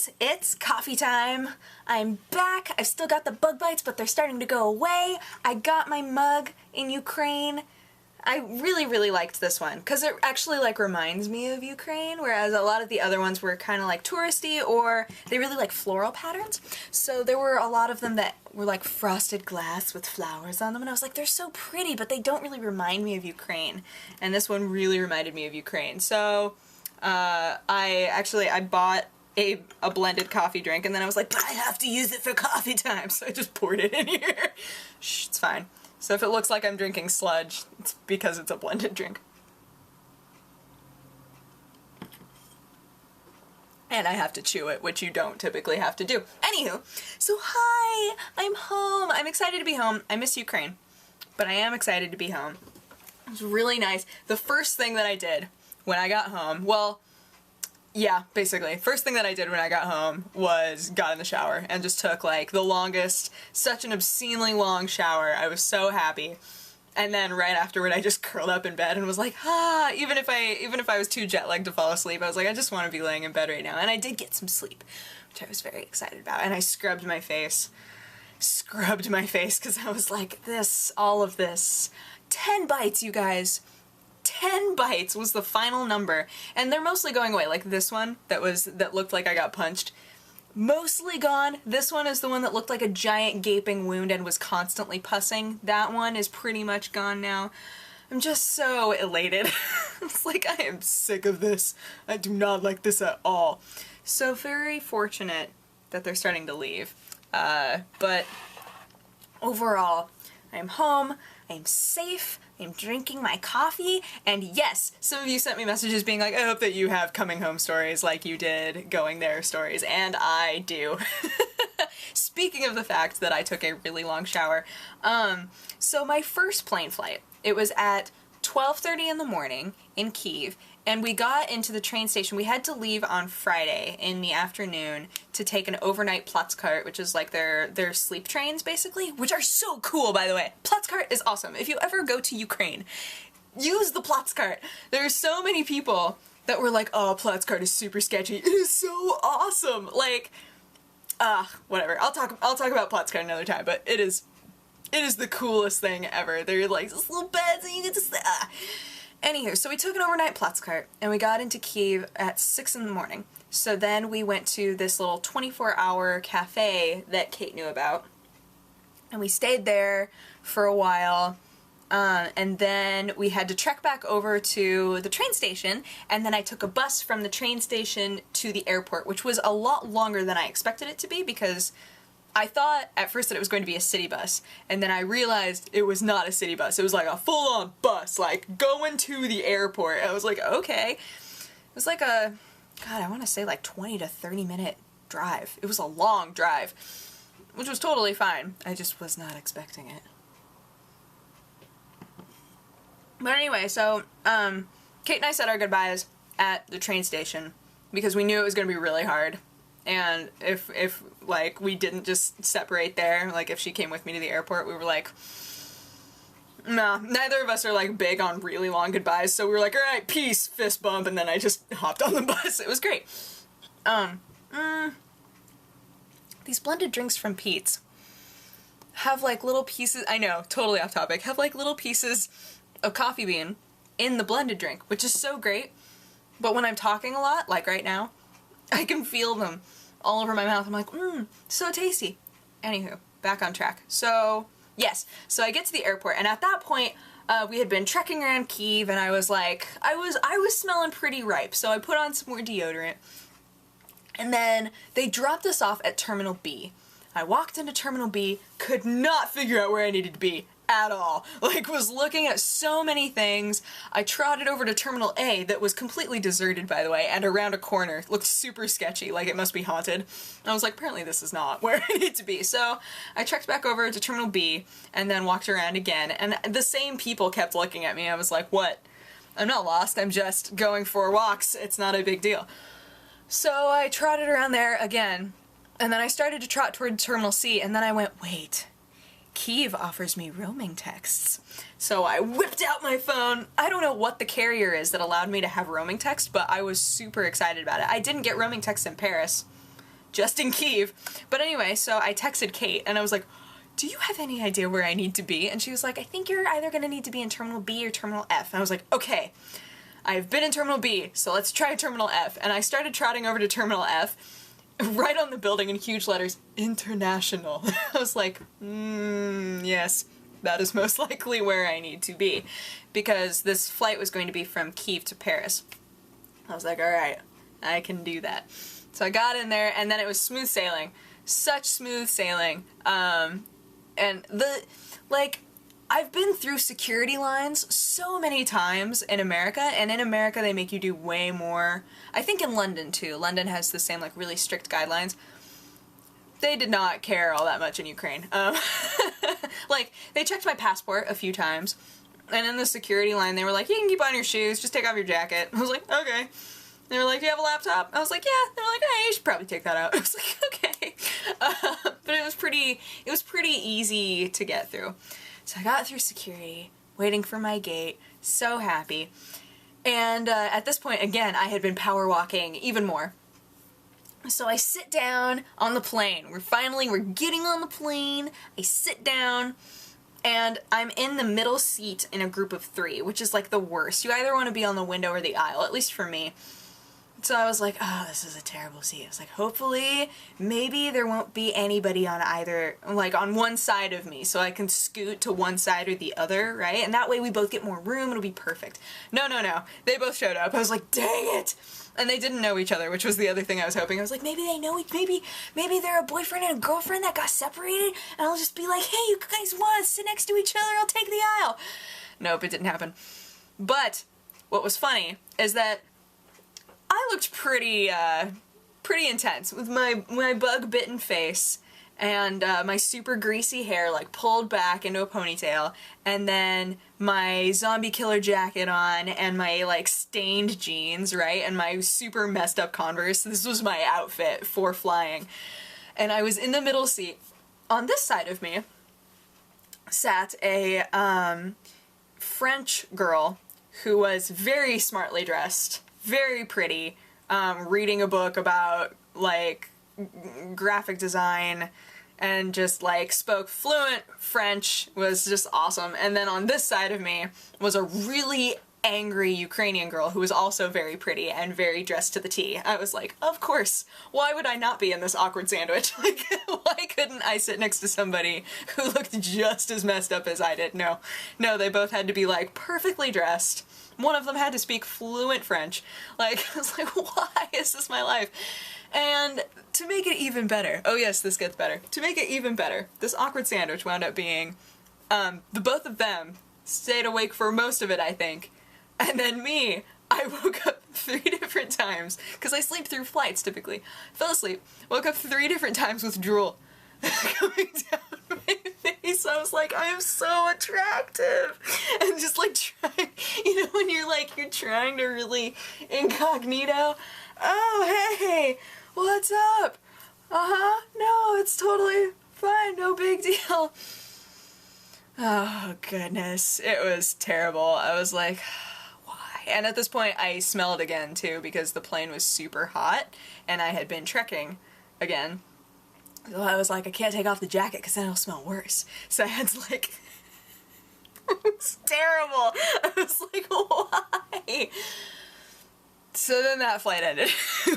guys, it's coffee time. I'm back. I've still got the bug bites, but they're starting to go away. I got my mug in Ukraine. I really liked this one because it actually like reminds me of Ukraine, whereas a lot of the other ones were kind of like touristy or they really like floral patterns. So there were a lot of them that were like frosted glass with flowers on them, and I was like, they're so pretty, but they don't really remind me of Ukraine. And this one really reminded me of Ukraine. So I bought a blended coffee drink, and then I was like, but I have to use it for coffee time, so I just poured it in here. Shh, it's fine. So if it looks like I'm drinking sludge, it's because it's a blended drink. And I have to chew it, which you don't typically have to do. Anywho, so hi, I'm home. I'm excited to be home. I miss Ukraine, but I am excited to be home. It was really nice. The first thing that I did when I got home, well, yeah, basically. First thing that I did when I got home was got in the shower and just took like the longest, such an obscenely long shower. I was so happy. And then right afterward I just curled up in bed and was like, even if I was too jet lagged to fall asleep, I was like, I just want to be laying in bed right now. And I did get some sleep, which I was very excited about. And I scrubbed my face because I was like, all of this. 10 bites, you guys. 10 bites was the final number, and they're mostly going away. Like this one that looked like I got punched, mostly gone. This one is the one that looked like a giant gaping wound and was constantly pussing. That one is pretty much gone now. I'm just so elated. It's like, I am sick of this. I do not like this at all. So very fortunate that they're starting to leave. But overall, I'm home, I'm safe, I'm drinking my coffee, and yes, some of you sent me messages being like, I hope that you have coming home stories like you did going there stories, and I do. Speaking of the fact that I took a really long shower, so my first plane flight, it was at 12:30 in the morning in Kyiv, and we got into the train station. We had to leave on Friday in the afternoon to take an overnight Platzkart, which is like their sleep trains, basically, which are so cool, by the way. Platzkart is awesome. If you ever go to Ukraine, use the Platzkart. There are so many people that were like, oh, Platzkart is super sketchy. It is so awesome. Like, whatever. I'll talk about Platzkart another time, but it is the coolest thing ever. They're like this little beds and you get to Anywho, so we took an overnight Platzkart and we got into Kyiv at 6 in the morning. So then we went to this little 24-hour cafe that Kate knew about. And we stayed there for a while. And then we had to trek back over to the train station, and then I took a bus from the train station to the airport, which was a lot longer than I expected it to be because I thought at first that it was going to be a city bus, and then I realized it was not a city bus. It was like a full-on bus, like going to the airport. I was like, okay. It was like a, God, I want to say like 20 to 30 minute drive. It was a long drive, which was totally fine. I just was not expecting it. But anyway, so Kate and I said our goodbyes at the train station because we knew it was going to be really hard. And if like we didn't just separate there, like if she came with me to the airport, we were like, nah, neither of us are like big on really long goodbyes, so we were like, alright, peace, fist bump, and then I just hopped on the bus. It was great. These blended drinks from Pete's have like little pieces, I know, totally off topic, have like little pieces of coffee bean in the blended drink, which is so great, but when I'm talking a lot, like right now, I can feel them all over my mouth. I'm like, so tasty. Anywho, back on track. So, yes. So I get to the airport, and at that point, we had been trekking around Kyiv, and I was like, I was smelling pretty ripe, so I put on some more deodorant. And then they dropped us off at Terminal B. I walked into Terminal B, could not figure out where I needed to be at all. Like, was looking at so many things. I trotted over to Terminal A that was completely deserted, by the way, and around a corner. It looked super sketchy, like it must be haunted. I was like, apparently this is not where I need to be. So I trekked back over to Terminal B and then walked around again, and the same people kept looking at me. I was like, what? I'm not lost, I'm just going for walks. It's not a big deal. So I trotted around there again, and then I started to trot toward Terminal C, and then I went, wait. Kyiv offers me roaming texts. So I whipped out my phone. I don't know what the carrier is that allowed me to have roaming text, but I was super excited about it. I didn't get roaming text in Paris. just in Kyiv. But anyway, so I texted Kate, and I was like, do you have any idea where I need to be? And she was like, I think you're either going to need to be in Terminal B or Terminal F. And I was like, okay, I've been in Terminal B, so let's try Terminal F. And I started trotting over to Terminal F, right on the building in huge letters, International. I was like, yes, that is most likely where I need to be, because this flight was going to be from Kyiv to Paris. I was like, alright, I can do that. So I got in there, and then it was smooth sailing. Such smooth sailing. And I've been through security lines so many times in America, and in America they make you do way more. I think in London too. London has the same, like, really strict guidelines. They did not care all that much in Ukraine. Like, they checked my passport a few times, and in the security line they were like, you can keep on your shoes, just take off your jacket. I was like, okay. They were like, do you have a laptop? I was like, yeah. They were like, hey, you should probably take that out. I was like, okay. But it was pretty easy to get through. So I got through security, waiting for my gate, so happy. And at this point, again, I had been power walking even more. So I sit down on the plane. We're getting on the plane. I sit down, and I'm in the middle seat in a group of 3, which is like the worst. You either want to be on the window or the aisle, at least for me. So I was like, oh, this is a terrible seat. I was like, hopefully, maybe there won't be anybody on either, like, on one side of me, so I can scoot to one side or the other, right? And that way we both get more room, it'll be perfect. No. They both showed up. I was like, dang it! And they didn't know each other, which was the other thing I was hoping. I was like, maybe they know maybe they're a boyfriend and a girlfriend that got separated, and I'll just be like, hey, you guys want to sit next to each other? I'll take the aisle. Nope, it didn't happen. But what was funny is that I looked pretty intense with my bug-bitten face and my super greasy hair, like, pulled back into a ponytail, and then my zombie killer jacket on, and my, like, stained jeans, right, and my super messed up Converse. This was my outfit for flying. And I was in the middle seat. On this side of me sat a French girl who was very smartly dressed, very pretty, reading a book about, like, graphic design, and just, like, spoke fluent French, was just awesome. And then on this side of me was a really angry Ukrainian girl who was also very pretty and very dressed to the T. I was like, of course, why would I not be in this awkward sandwich? Like, why couldn't I sit next to somebody who looked just as messed up as I did? No, they both had to be, like, perfectly dressed. One of them had to speak fluent French. Like, I was like, why is this my life? And to make it even better, oh yes, this gets better. To make it even better, this awkward sandwich wound up being, the both of them stayed awake for most of it, I think. And then me, I woke up 3 different times, because I sleep through flights typically. Fell asleep, woke up 3 different times with drool coming down my face. I was like, I am so attractive. And just, like, trying, you know, when you're trying to really incognito. Oh, hey, what's up? No, it's totally fine, no big deal. Oh, goodness, it was terrible. I was like, why? And at this point, I smelled again, too, because the plane was super hot, and I had been trekking again. So I was like, I can't take off the jacket because then it'll smell worse. So I had to, like, it was terrible. I was like, why? So then that flight ended.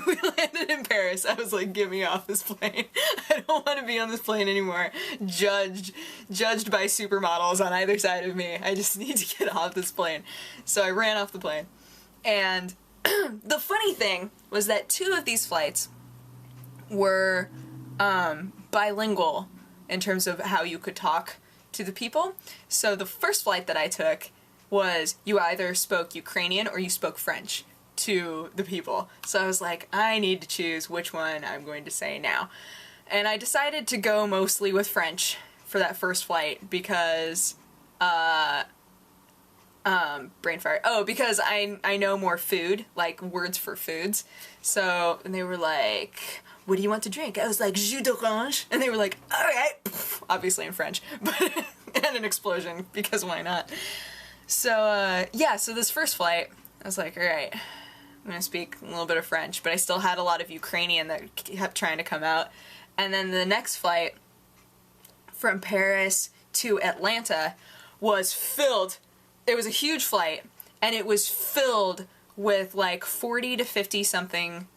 We landed in Paris. I was like, get me off this plane. I don't want to be on this plane anymore. Judged by supermodels on either side of me. I just need to get off this plane. So I ran off the plane. And the funny thing was that 2 of these flights were bilingual in terms of how you could talk to the people. So the first flight that I took was you either spoke Ukrainian or you spoke French to the people. So I was like, I need to choose which one I'm going to say now. And I decided to go mostly with French for that first flight because, brain fart. Oh, because I know more food, like words for foods. So, and they were like, what do you want to drink? I was like, jus d'orange. And they were like, alright. Obviously in French. But and an explosion, because why not? So, yeah, so this first flight, I was like, alright, I'm gonna speak a little bit of French, but I still had a lot of Ukrainian that kept trying to come out. And then the next flight from Paris to Atlanta was filled. It was a huge flight, and it was filled with like 40 to 50 something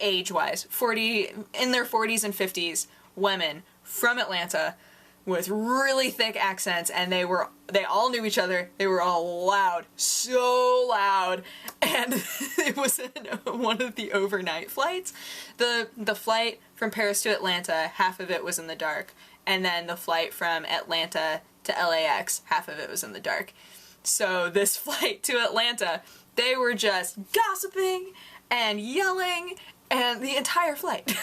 age-wise, 40 in their 40s and 50s women from Atlanta with really thick accents, and they all knew each other. They were all loud, so loud, and it was one of the overnight flights. The flight from Paris to Atlanta, half of it was in the dark, and then the flight from Atlanta to LAX, half of it was in the dark. So this flight to Atlanta, they were just gossiping and yelling, and the entire flight.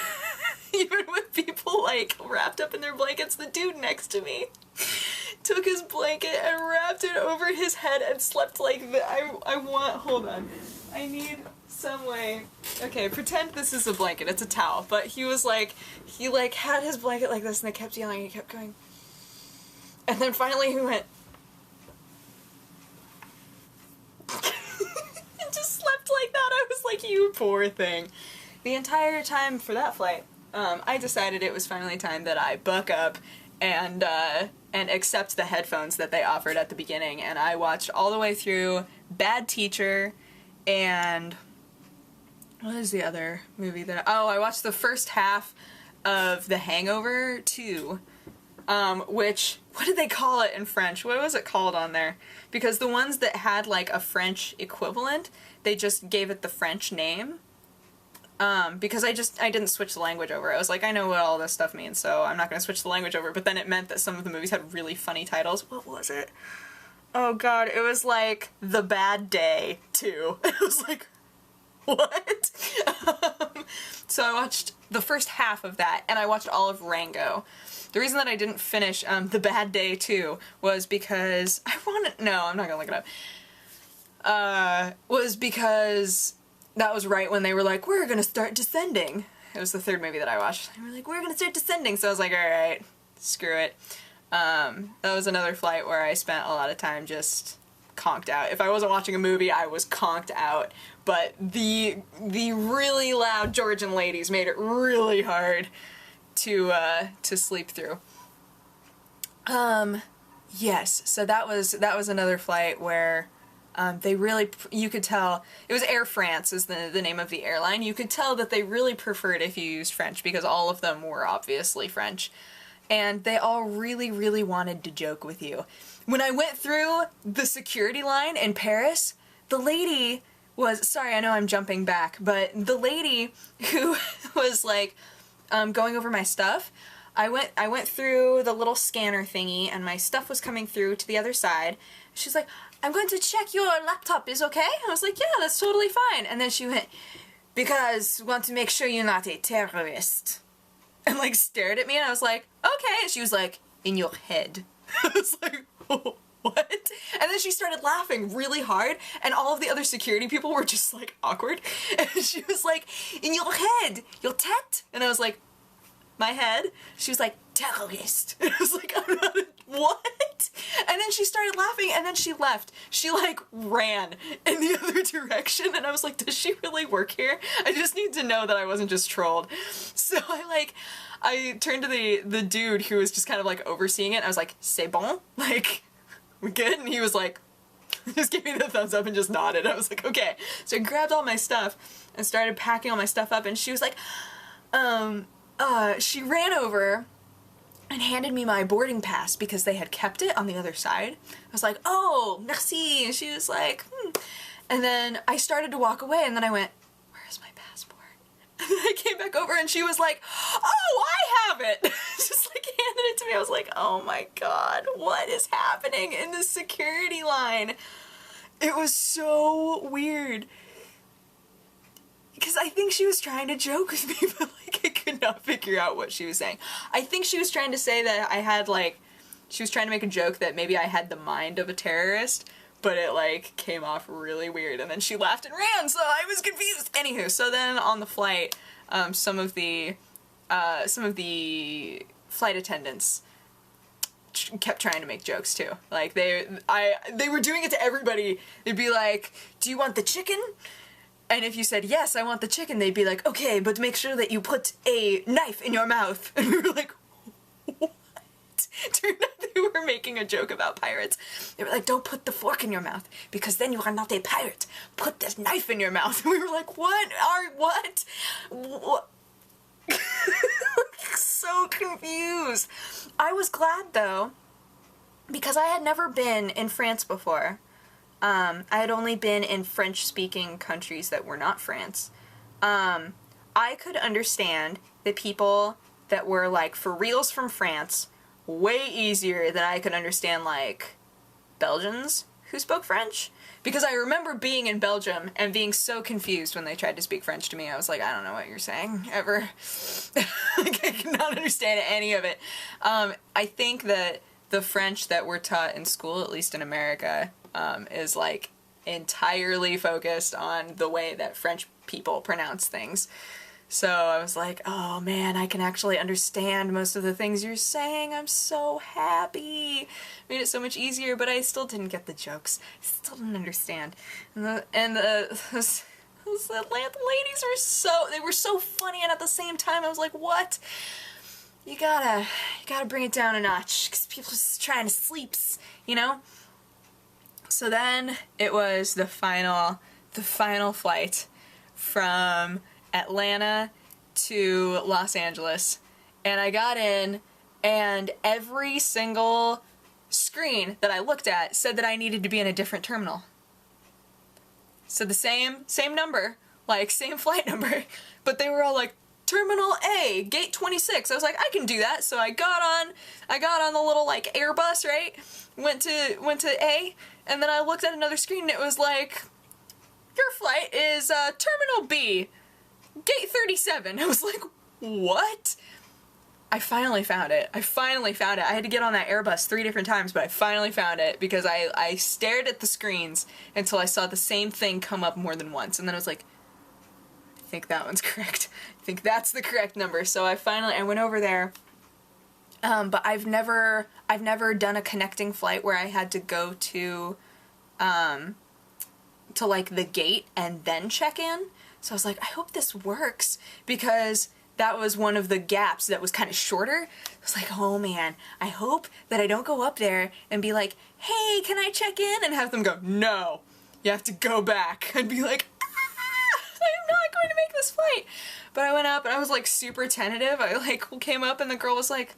Even with people like wrapped up in their blankets, the dude next to me took his blanket and wrapped it over his head and slept like that. Hold on. I need some way. Okay, pretend this is a blanket. It's a towel. But he was like, he had his blanket like this, and they kept yelling, and he kept going. And then finally he went. And just slept like that. I was like, you poor thing. The entire time for that flight, I decided it was finally time that I buck up and accept the headphones that they offered at the beginning, and I watched all the way through Bad Teacher, and what is the other movie that I watched the first half of The Hangover 2, which, what did they call it in French? What was it called on there? Because the ones that had like a French equivalent, they just gave it the French name. Because I didn't switch the language over. I was like, I know what all this stuff means, so I'm not going to switch the language over. But then it meant that some of the movies had really funny titles. What was it? Oh god, it was like The Bad Day 2. It was like, what? So I watched the first half of that, and I watched all of Rango. The reason that I didn't finish The Bad Day 2 was because no, I'm not going to look it up. Was because that was right when they were like, we're gonna start descending. It was the third movie that I watched. They were like, we're gonna start descending. So I was like, alright, screw it. That was another flight where I spent a lot of time just conked out. If I wasn't watching a movie, I was conked out. But the really loud Georgian ladies made it really hard to sleep through. Yes, so that was another flight where they really, you could tell, it was Air France is the name of the airline. You could tell that they really preferred if you used French, because all of them were obviously French. And they all really, really wanted to joke with you. When I went through the security line in Paris, the lady was, sorry, I know I'm jumping back, but the lady who was like going over my stuff, I went through the little scanner thingy, and my stuff was coming through to the other side. She's like, I'm going to check your laptop is okay? I was like, yeah, that's totally fine. And then she went, because we want to make sure you're not a terrorist. And like stared at me, and I was like, okay. And she was like, in your head. I was like, oh, what? And then she started laughing really hard, and all of the other security people were just like awkward. And she was like, in your head, your tête. And I was like, my head? She was like, terrorist. And I was like, I'm not a, what? And then she started laughing, and then she left. She like ran in the other direction, and I was like, does she really work here? I just need to know that I wasn't just trolled. So I turned to the dude who was just kind of like overseeing it, and I was like, c'est bon? Like, we good? And he was like, just gave me the thumbs up and just nodded. I was like, okay. So I grabbed all my stuff and started packing all my stuff up, and she was like, she ran over and handed me my boarding pass because they had kept it on the other side. I was like, oh, merci. And she was like, And then I started to walk away, and then I went, where is my passport? And then I came back over, and she was like, oh, I have it. Just like handed it to me. I was like, oh my god, what is happening in the security line? It was so weird. Because I think she was trying to joke with me, but like I could not figure out what she was saying. I think she was trying to say that I had like, she was trying to make a joke that maybe I had the mind of a terrorist, but it like came off really weird, and then she laughed and ran, so I was confused. Anywho, so then on the flight, some of the flight attendants kept trying to make jokes too. Like they were doing it to everybody. They'd be like, do you want the chicken? And if you said, yes, I want the chicken, they'd be like, okay, but make sure that you put a knife in your mouth. And we were like, what? Turned out they were making a joke about pirates. They were like, don't put the fork in your mouth, because then you are not a pirate. Put this knife in your mouth. And we were like, what? What? So confused. I was glad, though, because I had never been in France before. I had only been in French-speaking countries that were not France. I could understand the people that were, like, for reals from France way easier than I could understand, like, Belgians who spoke French. Because I remember being in Belgium and being so confused when they tried to speak French to me. I was like, I don't know what you're saying, ever. Like, I could not understand any of it. I think that the French that we're taught in school, at least in America, is, like, entirely focused on the way that French people pronounce things. So I was like, oh man, I can actually understand most of the things you're saying. I'm so happy. Made it so much easier, but I still didn't get the jokes. I still didn't understand. And those Atlanta ladies were so funny, and at the same time I was like, what? You gotta bring it down a notch, because people are just trying to sleep, you know? So then it was the final flight from Atlanta to Los Angeles, and I got in, and every single screen that I looked at said that I needed to be in a different terminal. So the same number, like same flight number, but they were all like, Terminal A, Gate 26. I was like, I can do that. So I got on the little like Airbus, right? Went to A, and then I looked at another screen and it was like, your flight is Terminal B, Gate 37. I was like, what? I finally found it. I had to get on that Airbus 3 different times, but I finally found it because I stared at the screens until I saw the same thing come up more than once. And then I was like, I think that one's correct. I think that's the correct number. So I went over there. But I've never done a connecting flight where I had to go to like the gate and then check in. So I was like, I hope this works, because that was one of the gaps that was kind of shorter. I was like, oh man, I hope that I don't go up there and be like, hey, can I check in? And have them go, no, you have to go back. I'd be like, I'm not going to make this flight. But I went up and I was like super tentative. I like came up and the girl was like,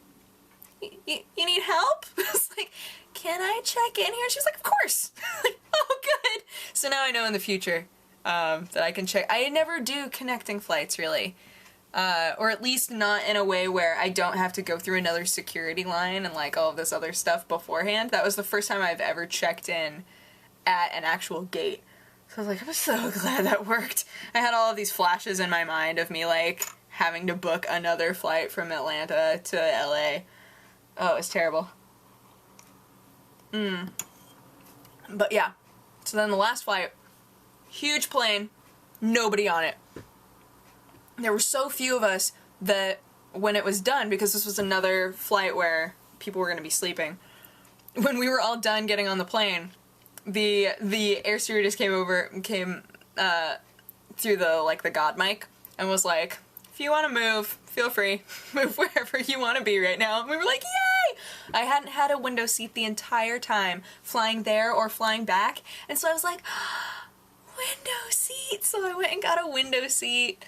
you need help? I was like, can I check in here? She was like, of course. Like, oh, good. So now I know in the future that I can check. I never do connecting flights, really. Or at least not in a way where I don't have to go through another security line and like all of this other stuff beforehand. That was the first time I've ever checked in at an actual gate. So I was like, I'm so glad that worked. I had all of these flashes in my mind of me like having to book another flight from Atlanta to LA. Oh, it was terrible. But yeah. So then the last flight, huge plane, nobody on it. There were so few of us that when it was done, because this was another flight where people were going to be sleeping, when we were all done getting on the plane, the air stewardess came through the God mic and was like, if you want to move, feel free, move wherever you want to be right now. And we were like, yay! I hadn't had a window seat the entire time, flying there or flying back, and so I was like, window seat! So I went and got a window seat.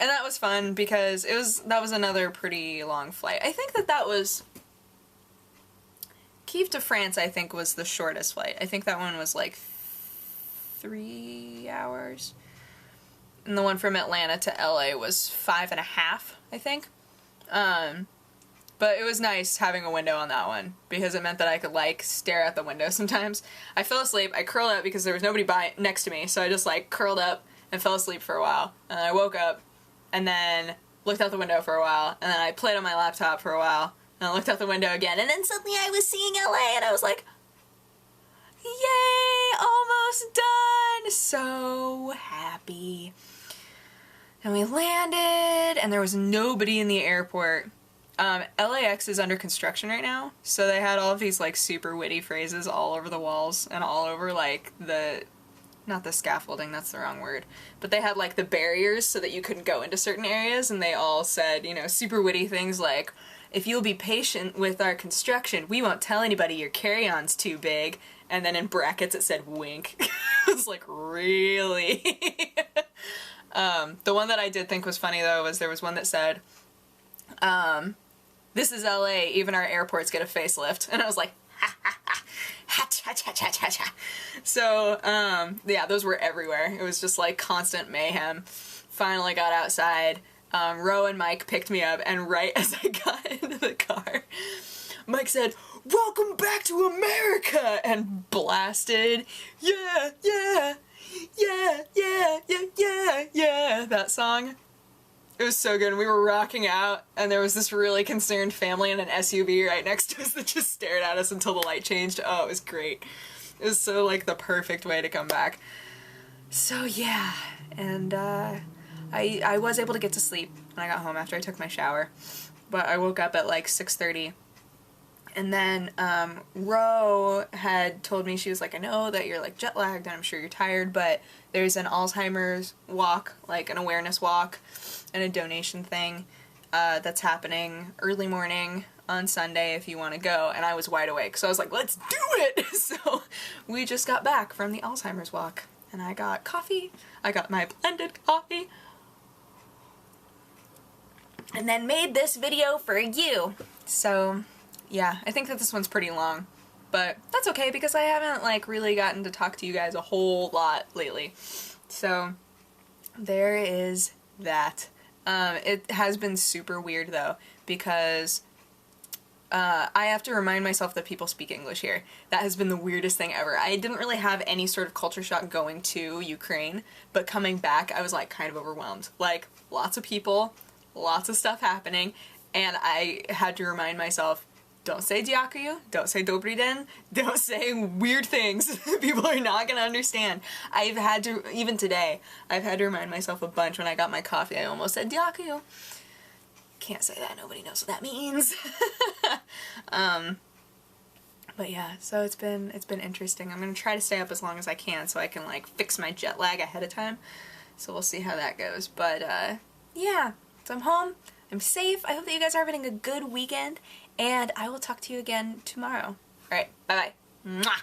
And that was fun because that was another pretty long flight. I think that was Kiev to France, I think, was the shortest flight. I think that one was like 3 hours. And the one from Atlanta to LA was 5.5, I think. But it was nice having a window on that one because it meant that I could like stare out the window sometimes. I fell asleep. I curled up because there was nobody next to me, so I just like curled up and fell asleep for a while. And then I woke up and then looked out the window for a while, and then I played on my laptop for a while, and I looked out the window again, and then suddenly I was seeing LA, and I was like, yay, almost done! So happy. And we landed, and there was nobody in the airport. LAX is under construction right now, so they had all of these like super witty phrases all over the walls, and all over like the not the scaffolding, that's the wrong word, but they had like the barriers so that you couldn't go into certain areas, and they all said, you know, super witty things like, if you'll be patient with our construction, we won't tell anybody your carry-on's too big, and then in brackets it said wink. It was like, really? The one that I did think was funny though was there was one that said, this is LA, even our airports get a facelift, and I was like, ha ha ha. Ha-cha-cha-cha-cha-cha. So, yeah, those were everywhere. It was just like constant mayhem. Finally got outside. Ro and Mike picked me up, and right as I got into the car, Mike said, "Welcome back to America!" and blasted, yeah, yeah, yeah, yeah, yeah, yeah, yeah, that song. It was so good. We were rocking out, and there was this really concerned family in an SUV right next to us that just stared at us until the light changed. Oh, it was great. It was so, like, the perfect way to come back. So, yeah. And, I was able to get to sleep when I got home after I took my shower. But I woke up at, like, 6:30. And then, Ro had told me, she was like, I know that you're, like, jet lagged and I'm sure you're tired, but there's an Alzheimer's walk, like an awareness walk, and a donation thing, that's happening early morning on Sunday if you want to go, and I was wide awake, so I was like, let's do it! So, we just got back from the Alzheimer's walk, and I got coffee, I got my blended coffee, and then made this video for you. So, yeah, I think that this one's pretty long, but that's okay because I haven't, like, really gotten to talk to you guys a whole lot lately. So, there is that. It has been super weird, though, because I have to remind myself that people speak English here. That has been the weirdest thing ever. I didn't really have any sort of culture shock going to Ukraine, but coming back, I was, like, kind of overwhelmed. Like, lots of people, lots of stuff happening, and I had to remind myself, don't say "Дякую," don't say "Добрий день," don't say weird things people are not gonna understand. I've had to, even today, I've had to remind myself a bunch. When I got my coffee, I almost said "Дякую." Can't say that, nobody knows what that means. But yeah, so it's been interesting. I'm gonna try to stay up as long as I can so I can, like, fix my jet lag ahead of time. So we'll see how that goes. But yeah, so I'm home, I'm safe. I hope that you guys are having a good weekend, and I will talk to you again tomorrow. Alright, bye-bye. Mwah!